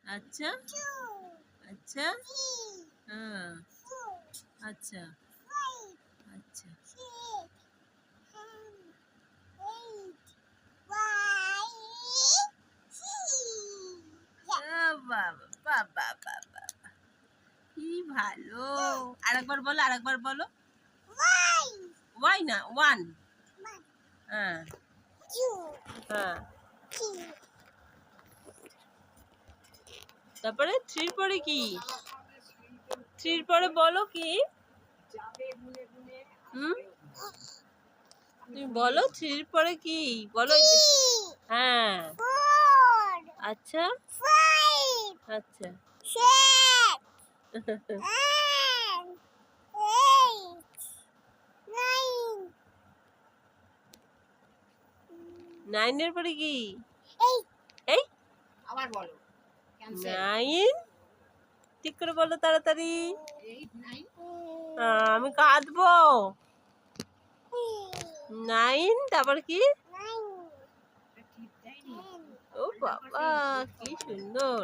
আচ্ছা আচ্ছা হ্যাঁ আচ্ছা আচ্ছা বাবা বাবা বাবা কি ভালো। আরেকবার বলো ওয়াই না ওয়ান হ্যাঁ হ্যাঁ তারপরে থ্রির পরে কি থ্রির পরে বলো কি তুমি বলো থ্রির পরে কি বলো হ্যাঁ আচ্ছা আচ্ছা নাইনের পরে কি এই আবার বলো নাইন ঠিক করে বলো তাড়াতাড়ি আমি কাঁদবো নাইন তারপর কি ও বাবা কি সুন্দর।